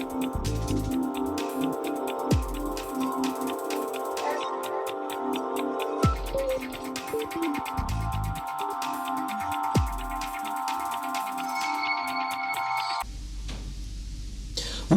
Vous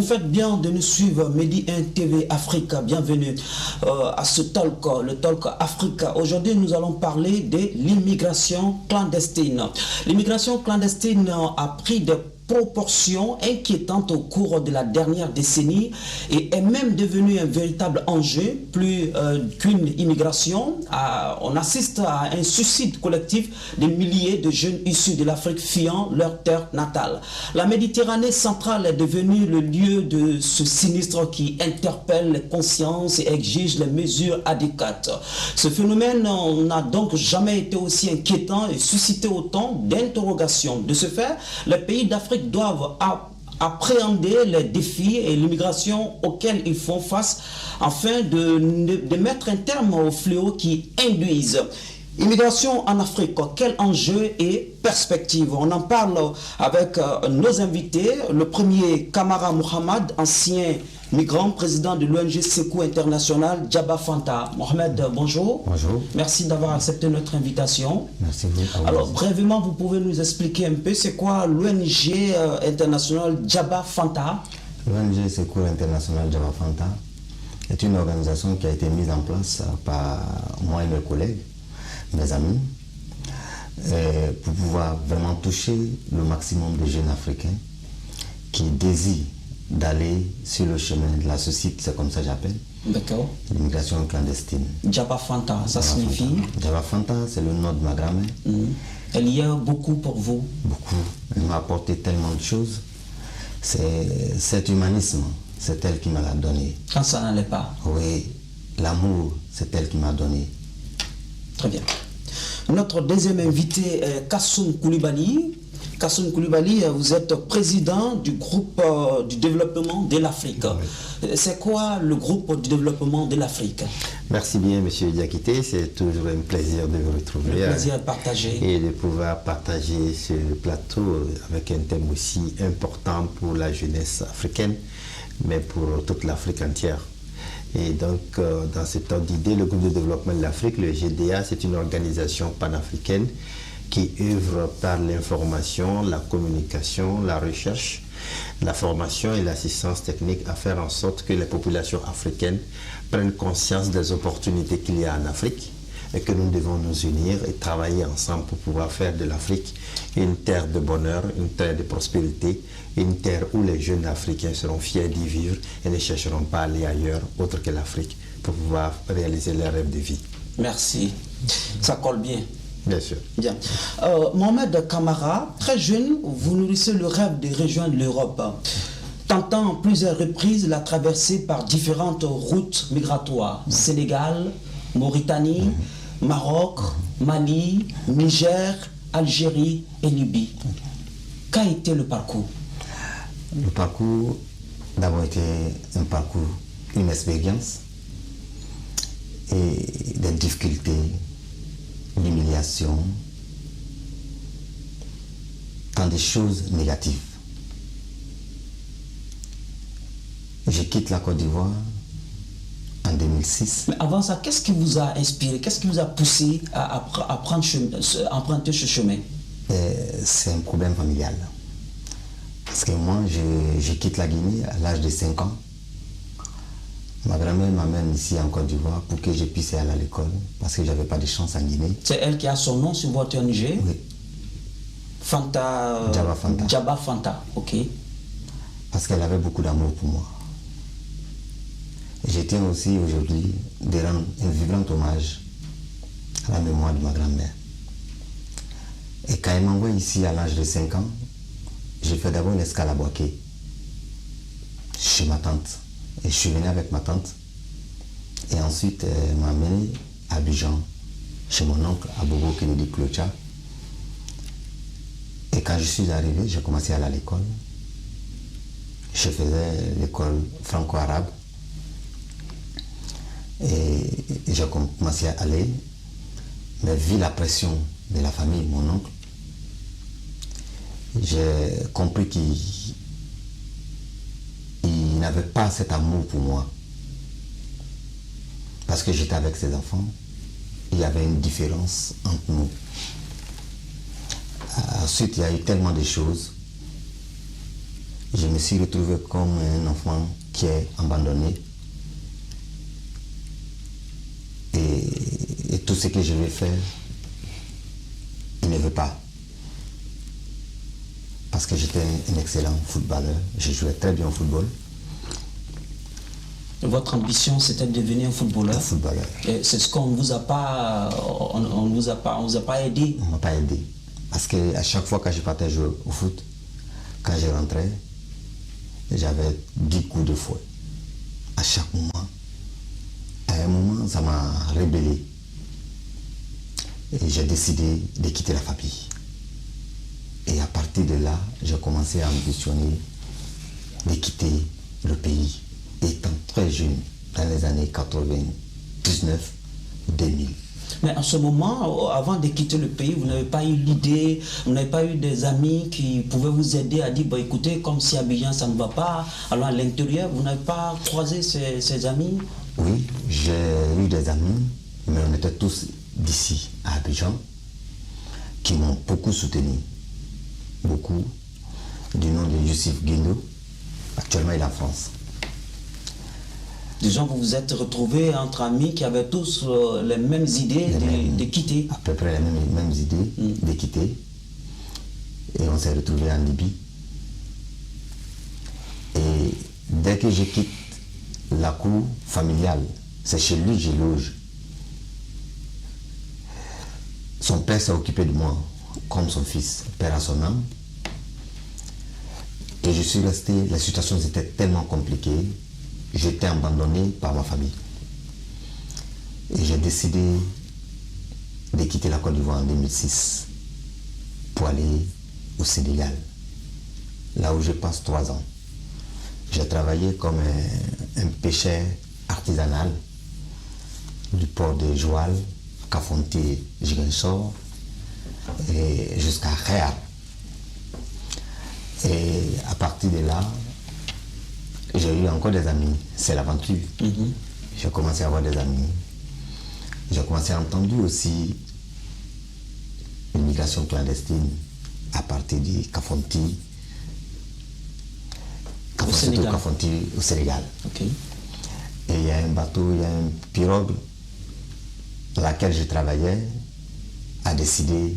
faites bien de nous suivre, Medi 1 TV Africa. Bienvenue à ce talk, le talk Africa. Aujourd'hui, nous allons parler de l'immigration clandestine. L'immigration clandestine a pris des proportions inquiétantes au cours de la dernière décennie et est même devenue un véritable enjeu. Plus qu'une immigration, on assiste à un suicide collectif de milliers de jeunes issus de l'Afrique fuyant leur terre natale. La Méditerranée centrale est devenue le lieu de ce sinistre qui interpelle les consciences et exige les mesures adéquates. Ce phénomène n'a donc jamais été aussi inquiétant et suscité autant d'interrogations. De ce fait, les pays d'Afrique doivent appréhender les défis et l'immigration auxquels ils font face afin de mettre un terme aux fléaux qui induisent. Immigration en Afrique, quel enjeu et perspective? On en parle avec nos invités. Le premier, Kamara Mohamed, ancien migrant, président de l'ONG Secours International, Djaba Fanta. Mohamed, bonjour. Bonjour. Merci d'avoir accepté notre invitation. Merci beaucoup. Alors, brièvement, vous pouvez nous expliquer un peu, c'est quoi l'ONG internationale Djaba Fanta? L'ONG Secours International Djaba Fanta est une organisation qui a été mise en place par moi et mes collègues, mes amis, pour pouvoir vraiment toucher le maximum de jeunes africains qui désirent d'aller sur le chemin de la société, c'est comme ça que j'appelle. D'accord. L'immigration clandestine. Djaba Fanta, ça signifie? Djaba Fanta, c'est le nom de ma grand-mère. Elle y a beaucoup pour vous? Beaucoup. Elle m'a apporté tellement de choses. C'est cet humanisme, c'est elle qui me l'a donné. Quand ça n'allait pas? Oui, l'amour, c'est elle qui m'a donné. Très bien. Notre deuxième invité est Kassoum Koulibaly. Kassoum Koulibaly, vous êtes président du groupe du développement de l'Afrique. Oui. C'est quoi le groupe du développement de l'Afrique? Merci bien, M. Diakité. C'est toujours un plaisir de vous retrouver. Un plaisir de partager. Et de pouvoir partager ce plateau avec un thème aussi important pour la jeunesse africaine, mais pour toute l'Afrique entière. Et donc, dans cet ordre d'idée, le groupe de développement de l'Afrique, le GDA, c'est une organisation panafricaine qui œuvre par l'information, la communication, la recherche, la formation et l'assistance technique à faire en sorte que les populations africaines prennent conscience des opportunités qu'il y a en Afrique et que nous devons nous unir et travailler ensemble pour pouvoir faire de l'Afrique une terre de bonheur, une terre de prospérité, une terre où les jeunes Africains seront fiers d'y vivre et ne chercheront pas à aller ailleurs, autre que l'Afrique, pour pouvoir réaliser leurs rêves de vie. Merci. Ça colle bien. Bien sûr. Bien. Mohamed Kamara, très jeune, vous nourrissez le rêve de rejoindre l'Europe, tentant en plusieurs reprises la traversée par différentes routes migratoires. Sénégal, Mauritanie, Maroc, Mali, Niger, Algérie et Libye. Qu'a été le parcours? Le parcours d'abord été un parcours, une expérience et des difficultés, l'humiliation, tant de choses négatives. Je quitte la Côte d'Ivoire en 2006. Mais avant ça, qu'est-ce qui vous a inspiré? Qu'est-ce qui vous a poussé à emprunter ce chemin? C'est un problème familial. Parce que moi, je quitte la Guinée à l'âge de 5 ans. Ma grand-mère m'amène ici en Côte d'Ivoire pour que je puisse aller à l'école, parce que je n'avais pas de chance en Guinée. C'est elle qui a son nom sur votre ONG? Oui. Fanta... Djaba Fanta. Djaba Fanta, ok. Parce qu'elle avait beaucoup d'amour pour moi. Je tiens aussi aujourd'hui de rendre un vibrant hommage à la mémoire de ma grand-mère. Et quand elle m'envoie ici à l'âge de 5 ans, j'ai fait d'abord une escale à Boaké, chez ma tante. Et je suis venu avec ma tante. Et ensuite, elle m'a amené à Abidjan, chez mon oncle, à Bobo Kennedy Clocha. Et quand je suis arrivé, j'ai commencé à aller à l'école. Je faisais l'école franco-arabe. Et j'ai commencé à aller. Mais vu la pression de la famille, mon oncle, j'ai compris qu'il il n'avait pas cet amour pour moi. Parce que j'étais avec ses enfants, il y avait une différence entre nous. Ensuite, il y a eu tellement de choses. Je me suis retrouvé comme un enfant qui est abandonné. Et tout ce que je vais faire, il ne veut pas. Parce que j'étais un excellent footballeur. Je jouais très bien au football. Votre ambition, c'était de devenir un footballeur. Un footballeur. Et c'est ce qu'on ne vous a pas, on vous a pas aidé. On ne m'a pas aidé. Parce qu'à chaque fois que je partais jouer au foot, quand je rentrais, j'avais 10 coups de fouet. À chaque moment. À un moment, ça m'a rébellé. Et j'ai décidé de quitter la famille. Et à partir de là, j'ai commencé à ambitionner de quitter le pays. Étant très jeune, dans les années 99-2000. Mais en ce moment, avant de quitter le pays, vous n'avez pas eu l'idée, vous n'avez pas eu des amis qui pouvaient vous aider à dire, bon, écoutez, comme si Abidjan ça ne va pas, alors à l'intérieur, vous n'avez pas croisé ces amis? Oui, j'ai eu des amis, mais on était tous d'ici, à Abidjan, qui m'ont beaucoup soutenu. Beaucoup. Du nom de Youssef Guindo. Actuellement, il est en France. Disons que vous vous êtes retrouvés entre amis qui avaient tous les mêmes idées de quitter. À peu près les mêmes idées de quitter. Et on s'est retrouvés en Libye. Et dès que je quitte la cour familiale, c'est chez lui que je loge. Son père s'est occupé de moi comme son fils, père à son âme. Et je suis resté, la situation était tellement compliquée. J'étais abandonné par ma famille. Et j'ai décidé de quitter la Côte d'Ivoire en 2006 pour aller au Sénégal, là où je passe 3 ans. J'ai travaillé comme un pêcheur artisanal du port de Joal, Kafounté, Ziguinchor, et jusqu'à Réal. Et à partir de là, j'ai eu encore des amis. C'est l'aventure. J'ai commencé à avoir des amis. J'ai commencé à entendre aussi une migration clandestine à partir du Kafounté. Kafounté au Sénégal. Okay. Et il y a un bateau, il y a une pirogue dans laquelle je travaillais, a décidé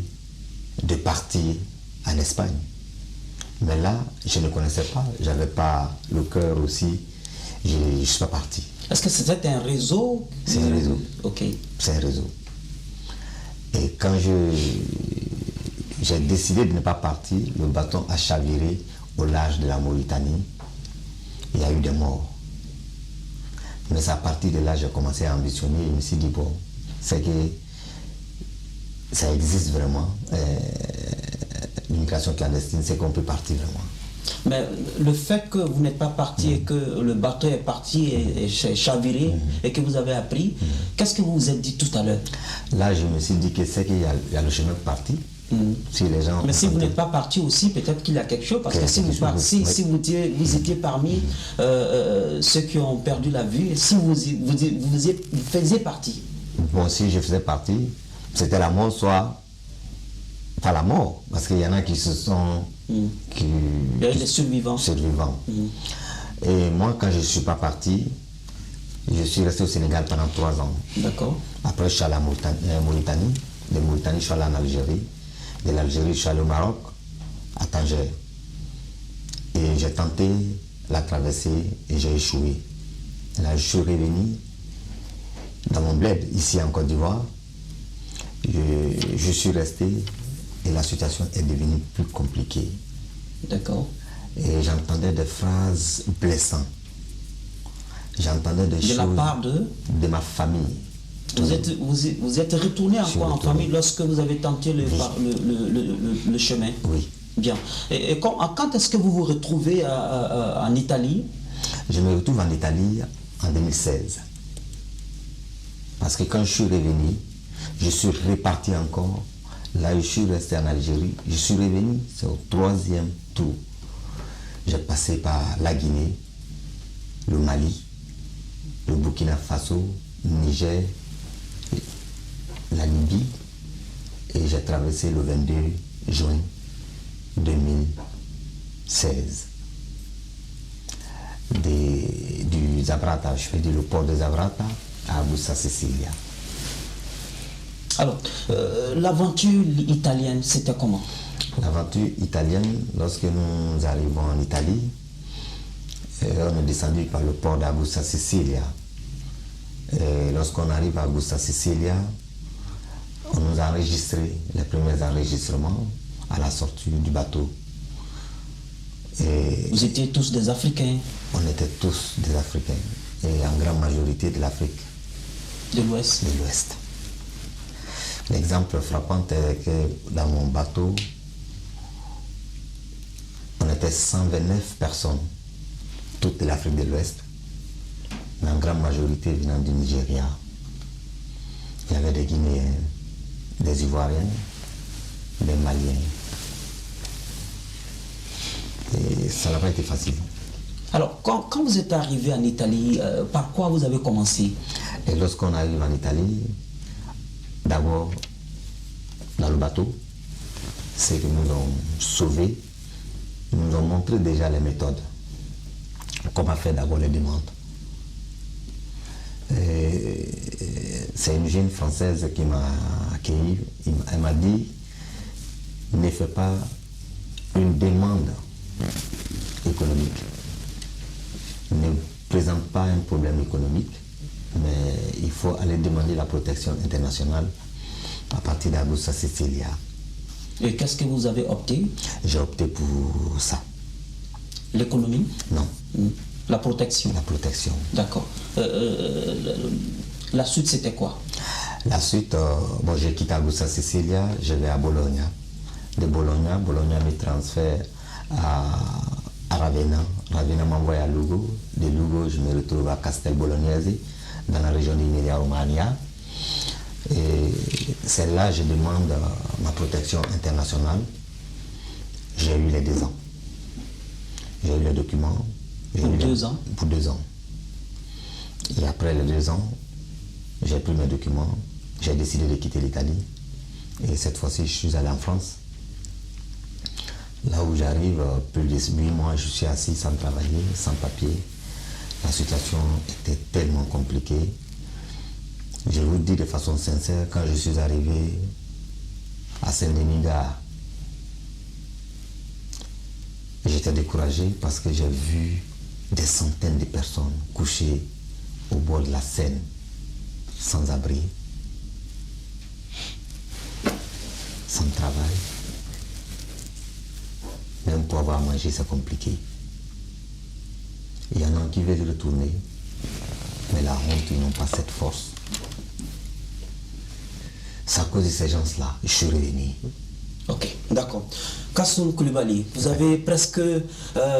de partir en Espagne. Mais là, je ne connaissais pas, je n'avais pas le cœur aussi, je ne suis pas parti. Est-ce que c'était un réseau? C'est un réseau. Ok. C'est un réseau. Et quand j'ai décidé de ne pas partir, le bateau a chaviré au large de la Mauritanie. Il y a eu des morts. Mais c'est à partir de là, j'ai commencé à ambitionner et je me suis dit, bon, c'est que ça existe vraiment. L'immigration clandestine, c'est qu'on peut partir vraiment. Mais le fait que vous n'êtes pas parti et que le bateau est parti et chaviré et que vous avez appris, qu'est-ce que vous vous êtes dit tout à l'heure? Là, je me suis dit que c'est qu'il y a le chemin de parti. Si les gens mais si vous n'êtes pas parti aussi, peut-être qu'il y a quelque chose, parce que si vous étiez parmi ceux qui ont perdu la vue, si vous faisiez partie. Bon, si je faisais partie, c'était la mort, soit pas la mort, parce qu'il y en a qui se sont... Il y a des survivants. Et moi, quand je ne suis pas parti, je suis resté au Sénégal pendant 3 ans. D'accord. Après, je suis allé en Mauritanie. De Mauritanie, je suis allé en Algérie. De l'Algérie, je suis allé au Maroc, à Tanger. Et j'ai tenté la traversée et j'ai échoué. Là, je suis revenu dans mon bled, ici en Côte d'Ivoire. Je suis resté et la situation est devenue plus compliquée. D'accord. Et j'entendais des phrases blessantes. J'entendais des choses... De la part de ma famille. Vous êtes retourné encore en famille lorsque vous avez tenté le chemin? Oui. Bien. Et quand est-ce que vous vous retrouvez en Italie? Je me retrouve en Italie en 2016. Parce que quand je suis revenu, je suis reparti encore. Là, je suis resté en Algérie. Je suis revenu, c'est au 3e tour. J'ai passé par la Guinée. le Mali, le Burkina Faso, le Niger, la Libye, et j'ai traversé le 22 juin 2016. Du Zabrata, je fais le port de Zabrata à Bussa Sicilia. Alors, l'aventure italienne, c'était comment? L'aventure italienne, lorsque nous arrivons en Italie, on est descendu par le port d'Augusta Sicilia. Lorsqu'on arrive à Augusta Sicilia, on nous a enregistré les premiers enregistrements à la sortie du bateau. Vous étiez tous des Africains? On était tous des Africains, et en grande majorité de l'Afrique. De l'Ouest? De l'Ouest. L'exemple frappant est que dans mon bateau, on était 129 personnes, toute l'Afrique de l'Ouest, mais en grande majorité venant du Nigeria. Il y avait des Guinéens, des Ivoiriens, des Maliens. Et ça n'a pas été facile. Alors, quand vous êtes arrivé en Italie, par quoi vous avez commencé? Et lorsqu'on arrive en Italie, d'abord, dans le bateau, c'est que nous ont sauvés, nous ont montré déjà les méthodes, comment faire d'abord les demandes. C'est une jeune Française qui m'a accueilli, elle m'a dit, ne fais pas une demande économique, ne présente pas un problème économique, mais il faut aller demander la protection internationale à partir d'Augusta Sicilia. Et qu'est-ce que vous avez opté? J'ai opté pour ça. L'économie? Non. La protection? La protection. D'accord. La suite, c'était quoi? La suite, bon, j'ai quitté Augusta Sicilia, je vais à Bologna. De Bologna me transfère à Ravenna. Ravenna m'envoie à Lugo. De Lugo, je me retrouve à Castel Bolognese, dans la région d'Emilia-Romagna. Et c'est là que je demande ma protection internationale. J'ai eu les 2 ans. J'ai eu les documents. Pour 2 ans? Pour 2 ans. Et après les 2 ans, j'ai pris mes documents. J'ai décidé de quitter l'Italie. Et cette fois-ci, je suis allé en France. Là où j'arrive, plus de 8 mois, je suis assis sans travailler, sans papier. La situation était tellement compliquée. Je vous dis de façon sincère, quand je suis arrivé à Saint-Denis-Gare, j'étais découragé parce que j'ai vu des centaines de personnes couchées au bord de la Seine, sans abri, sans travail. Même pour avoir à manger, c'est compliqué. Il y en a qui veulent retourner, mais la honte, ils n'ont pas cette force. C'est à cause de ces gens-là, je suis revenu. Ok, d'accord. Kassoum Koulibaly, vous avez presque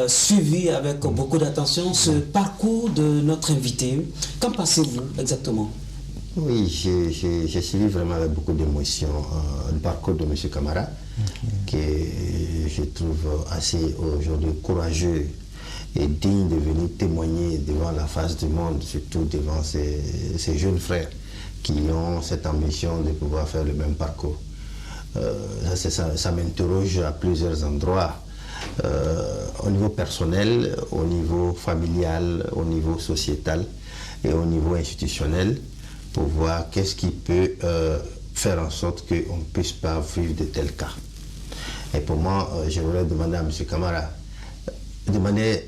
suivi avec beaucoup d'attention ce parcours de notre invité. Qu'en pensez-vous exactement? Oui, j'ai suivi vraiment avec beaucoup d'émotion le parcours de M. Camara, que je trouve assez aujourd'hui courageux et digne de venir témoigner devant la face du monde, surtout devant ces jeunes frères qui ont cette ambition de pouvoir faire le même parcours. Ça m'interroge à plusieurs endroits, au niveau personnel, au niveau familial, au niveau sociétal et au niveau institutionnel, pour voir qu'est-ce qui peut faire en sorte qu'on ne puisse pas vivre de tels cas. Et pour moi, je voudrais demander à M. Camara, de manière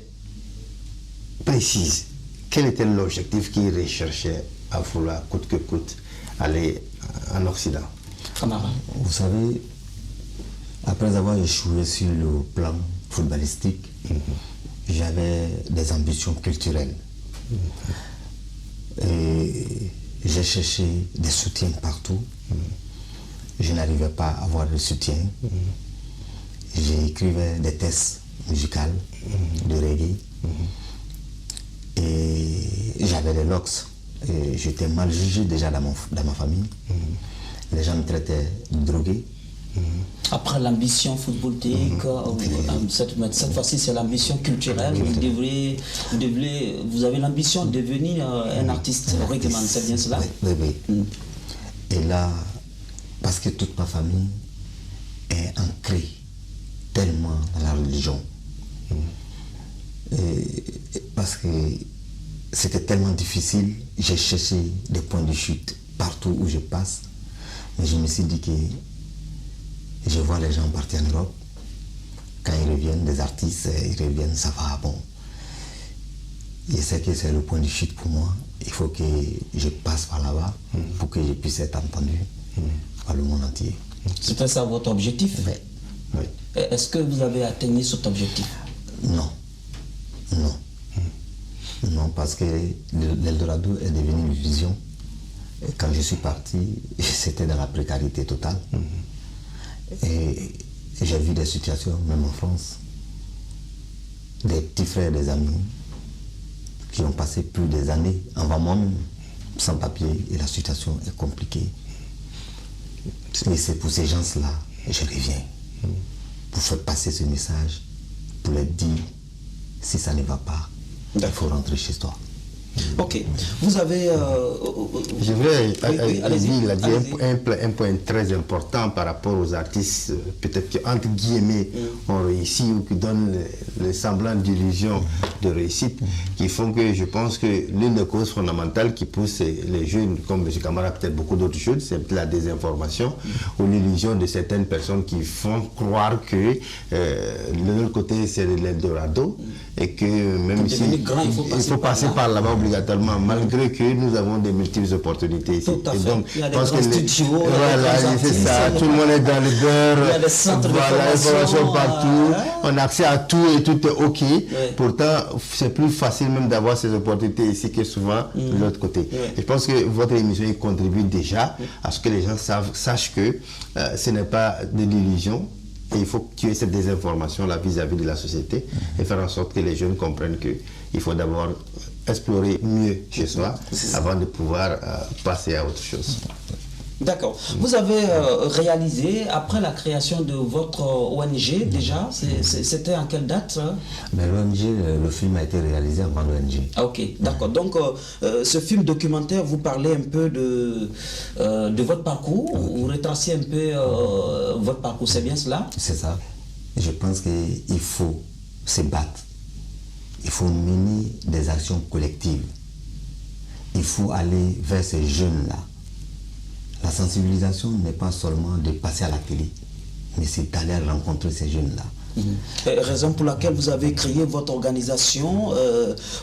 précise, quel était l'objectif qu'il recherchait à vouloir, coûte que coûte, aller en Occident. Camara. Vous savez, après avoir échoué sur le plan footballistique, j'avais des ambitions culturelles. Et j'ai cherché des soutiens partout. Je n'arrivais pas à avoir de soutien. J'écrivais des tests musicales de reggae. Et j'avais des locks. J'étais mal jugé déjà dans ma famille. Les gens me traitaient de drogué. Après l'ambition footballistique, cette fois-ci c'est l'ambition culturelle. Vous avez l'ambition de devenir un artiste rythman, c'est bien cela? Oui. Et là, parce que toute ma famille est ancrée tellement dans la religion. Et parce que c'était tellement difficile, j'ai cherché des points de chute partout où je passe. Mais je me suis dit que je vois les gens partir en Europe. Quand ils reviennent, des artistes, ils reviennent, ça va, bon. Je sais que c'est le point de chute pour moi. Il faut que je passe par là-bas pour que je puisse être entendu par le monde entier. C'était ça votre objectif? Oui. Est-ce que vous avez atteint cet objectif? Non. Non, parce que l'Eldorado est devenu une vision. Et quand je suis parti, c'était dans la précarité totale. Et j'ai vu des situations, même en France, des petits frères, des amis, qui ont passé plus des années en Vamon, sans papier, et la situation est compliquée. Et c'est pour ces gens-là que je reviens, pour faire passer ce message, pour leur dire, si ça ne va pas, il faut rentrer chez toi. Ok. Vous avez... Je voudrais allez-y. il a dit un point très important par rapport aux artistes, peut-être qui, entre guillemets, ont réussi ou qui donnent le semblant d'illusion de réussite, qui font que je pense que l'une des causes fondamentales qui pousse les jeunes, comme M. Camara, peut-être beaucoup d'autres choses, c'est la désinformation ou l'illusion de certaines personnes qui font croire que de l'autre côté, c'est l'Eldorado et que même si il faut passer par là-bas obligatoirement, malgré que nous avons des multiples opportunités ici. Tout à fait. Donc, il y a des parce grands que studios, voilà, c'est ça, tout le monde est dans le beurre, il y a des centres de formation partout, on a accès à tout et tout est ok. Pourtant, c'est plus facile même d'avoir ces opportunités ici que souvent de l'autre côté. Et je pense que votre émission contribue déjà à ce que les gens sachent que ce n'est pas de l'illusion. Et il faut tuer cette désinformation là vis-à-vis de la société et faire en sorte que les jeunes comprennent qu'il faut d'abord explorer mieux chez soi avant de pouvoir passer à autre chose. D'accord. Vous avez réalisé, après la création de votre ONG déjà, c'était en quelle date? Mais l'ONG, le film a été réalisé avant l'ONG. Ah, ok, d'accord. Donc, ce film documentaire, vous parlez un peu de votre parcours, vous retracez un peu votre parcours, c'est bien cela? C'est ça. Je pense qu'il faut se battre. Il faut mener des actions collectives. Il faut aller vers ces jeunes-là. La sensibilisation n'est pas seulement de passer à la télé, mais c'est d'aller rencontrer ces jeunes-là. Raison pour laquelle vous avez créé votre organisation,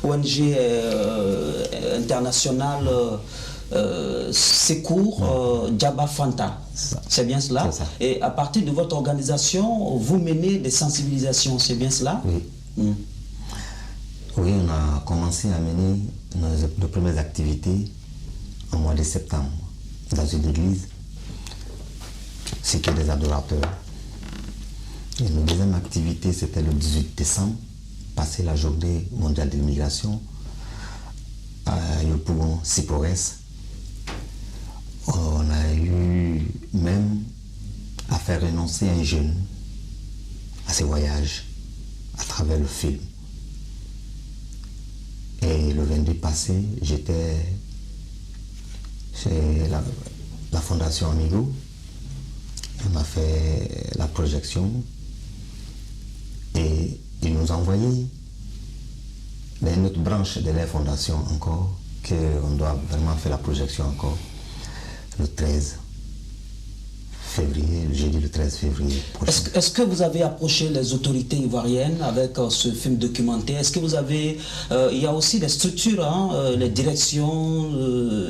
ONG internationale Secours Djaba Fanta. C'est bien cela? Ça. Et à partir de votre organisation, vous menez des sensibilisations, c'est bien cela? Oui. Oui, on a commencé à mener nos premières activités au mois de septembre dans une église. C'était des adorateurs. Et notre deuxième activité, c'était le 18 décembre, passer la journée mondiale de l'immigration à Yopougon, Sipores. On a eu même à faire renoncer un jeune à ses voyages à travers le film. Et le 22 passé, j'étais chez la Fondation Amigo. On a fait la projection et ils nous ont envoyé une autre branche de la Fondation encore, qu'on doit vraiment faire la projection encore le 13 février, le jeudi le 13 février prochain. Est-ce que vous avez approché les autorités ivoiriennes avec ce film documentaire? Est-ce que vous avez... il y a aussi des structures, les directions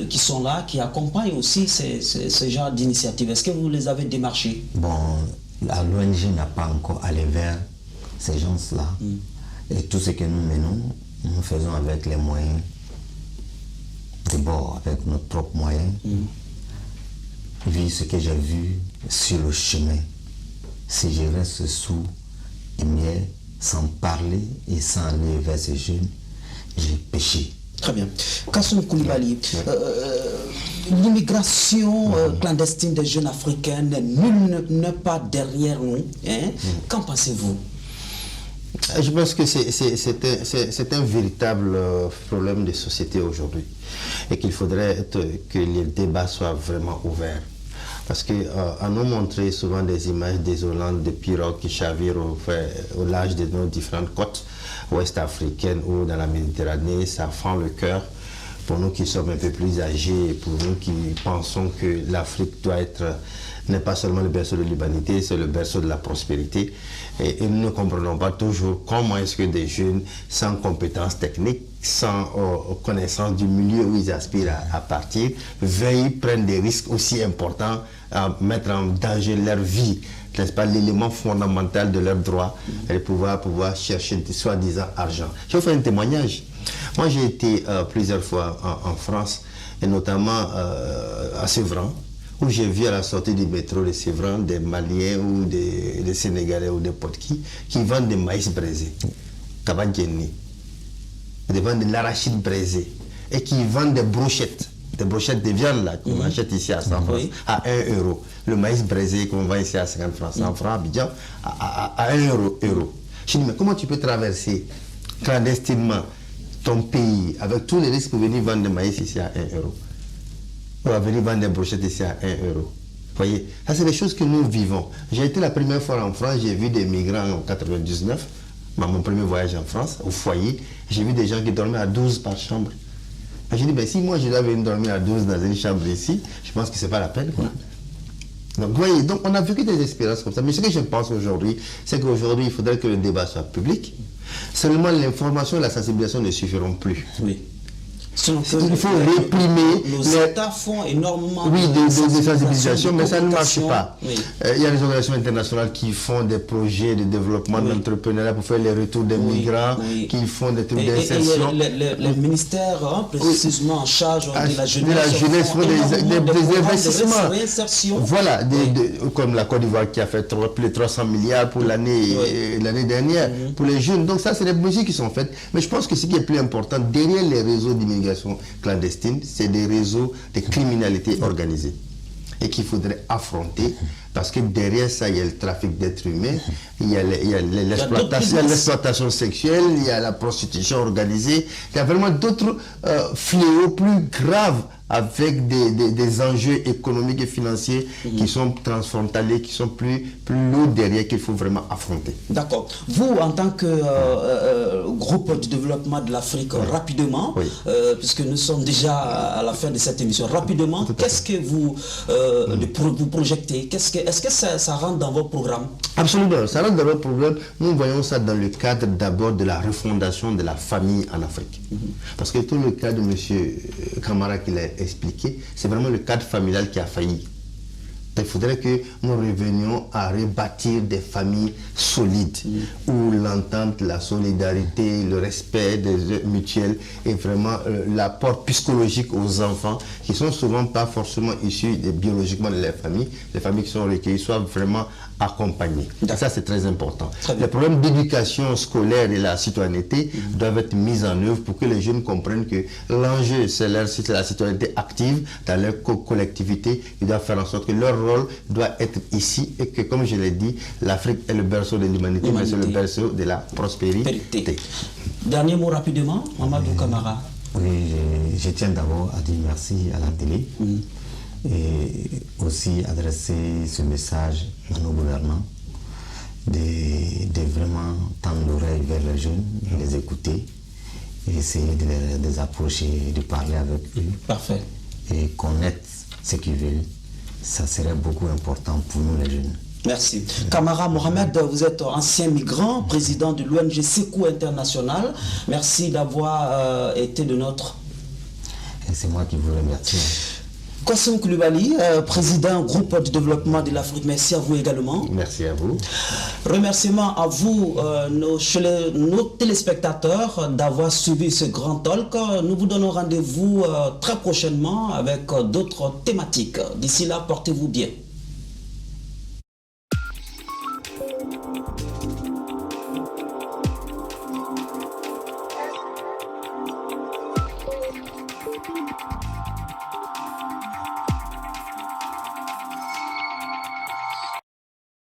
qui sont là, qui accompagnent aussi ce genre d'initiatives. Est-ce que vous les avez démarchées? Bon, l'ONG n'a pas encore allé vers ces gens-là. Et tout ce que nous menons, nous faisons avec les moyens de bord, avec nos propres moyens. Vu ce que j'ai vu sur le chemin, si je reste sous et miel, sans parler et sans aller vers ces jeunes, j'ai péché. Très bien. Kassoum Koulibaly, l'immigration clandestine des jeunes africains, nul n'est pas derrière nous. Hein? Qu'en pensez-vous? Je pense que c'est un véritable problème de société aujourd'hui et qu'il faudrait que les débats soient vraiment ouverts. Parce qu'on nous montrait souvent des images désolantes de pirogues qui chavirent au large de nos différentes côtes ouest africaines ou dans la Méditerranée. Ça fend le cœur pour nous qui sommes un peu plus âgés et pour nous qui pensons que l'Afrique doit être, n'est pas seulement le berceau de l'humanité, c'est le berceau de la prospérité. Et nous ne comprenons pas toujours comment est-ce que des jeunes sans compétences techniques, sans connaissance du milieu où ils aspirent à partir, veuillent prendre des risques aussi importants à mettre en danger leur vie, n'est-ce pas, l'élément fondamental de leur droit, et pouvoir chercher soi-disant argent. Je vais vous faire un témoignage. Moi, j'ai été plusieurs fois en France, et notamment à Sévran, où j'ai vu à la sortie du métro de Sévran des Maliens ou des Sénégalais ou des Potki qui vendent des maïs braisés, kabadjeni, ils vendent de l'arachide braisé et qui vendent des brochettes de viande là qu'on achète ici à 100 francs à 1 euro. Le maïs braisé qu'on vend ici à 50 francs, 100 francs à Abidjan à 1 euro. Je dis mais comment tu peux traverser clandestinement ton pays avec tous les risques pour venir vendre des maïs ici à 1 euro? On va venir vendre des brochettes ici à 1 euro. Vous voyez, ça c'est des choses que nous vivons. J'ai été la première fois en France, j'ai vu des migrants en 99, mon premier voyage en France, au foyer, j'ai vu des gens qui dormaient à 12 par chambre. J'ai dit, ben, si moi je dois venir dormir à 12 dans une chambre ici, je pense que ce n'est pas la peine. Quoi. Donc, vous voyez, donc on a vécu des expériences comme ça. Mais ce que je pense aujourd'hui, c'est qu'aujourd'hui, il faudrait que le débat soit public. Seulement l'information et la sensibilisation ne suffiront plus. Oui. Il faut réprimer. Les États font énormément de sensibilisation, mais ça ne marche pas. Oui. Il y a des organisations internationales qui font des projets de développement d'entrepreneuriat pour faire les retours des migrants, qui font des trucs d'insertion. Les ministères précisément en charge de la jeunesse font des investissements. Voilà, comme la Côte d'Ivoire qui a fait plus de 300 milliards pour l'année dernière pour les jeunes. Donc ça, c'est des mesures qui sont faites. Mais je pense que ce qui est plus important, derrière les réseaux d'immigration clandestine, c'est des réseaux de criminalité organisée et qu'il faudrait affronter parce que derrière ça, il y a le trafic d'êtres humains, il y a l'exploitation sexuelle, il y a la prostitution organisée, il y a vraiment d'autres fléaux plus graves avec des enjeux économiques et financiers qui sont transfrontaliers, qui sont plus lourds derrière, qu'il faut vraiment affronter. D'accord. Vous, en tant que groupe de développement de l'Afrique, rapidement, puisque nous sommes déjà à la fin de cette émission, rapidement, qu'est-ce que vous projetez? Est-ce que ça rentre dans vos programmes? Absolument, ça rentre dans vos programmes. Nous voyons ça dans le cadre d'abord de la refondation de la famille en Afrique. Parce que tout le cas de M. Camara qu'il a expliqué, c'est vraiment le cadre familial qui a failli. Il faudrait que nous revenions à rebâtir des familles solides où l'entente, la solidarité, le respect des mutuels et vraiment l'apport psychologique aux enfants qui sont souvent pas forcément issus biologiquement de leurs familles, les familles qui sont recueillies soient vraiment accompagnées. Ça, c'est très important. Les problèmes d'éducation scolaire et la citoyenneté doivent être mis en œuvre pour que les jeunes comprennent que l'enjeu, c'est la citoyenneté active dans leur collectivité. Ils doivent faire en sorte que leur rôle doit être ici et que, comme je l'ai dit, l'Afrique est le berceau de l'humanité, mais c'est le berceau de la prospérité. Dernier mot rapidement, Mamadou Camara. Oui, je tiens d'abord à dire merci à la télé et aussi adresser ce message à nos gouvernants de vraiment tendre l'oreille vers les jeunes, les écouter et essayer de les approcher, de parler avec eux. Parfait. Et connaître ce qu'ils veulent. Ça serait beaucoup important pour nous les jeunes. Merci. Camara Mohamed, vous êtes ancien migrant, président de l'ONG Secours International. Merci d'avoir été de notre... C'est moi qui vous remercie. Kossoum Koulibaly, président groupe de développement de l'Afrique, merci à vous également. Merci à vous. Remerciements à vous, nos téléspectateurs, d'avoir suivi ce grand talk. Nous vous donnons rendez-vous très prochainement avec d'autres thématiques. D'ici là, portez-vous bien.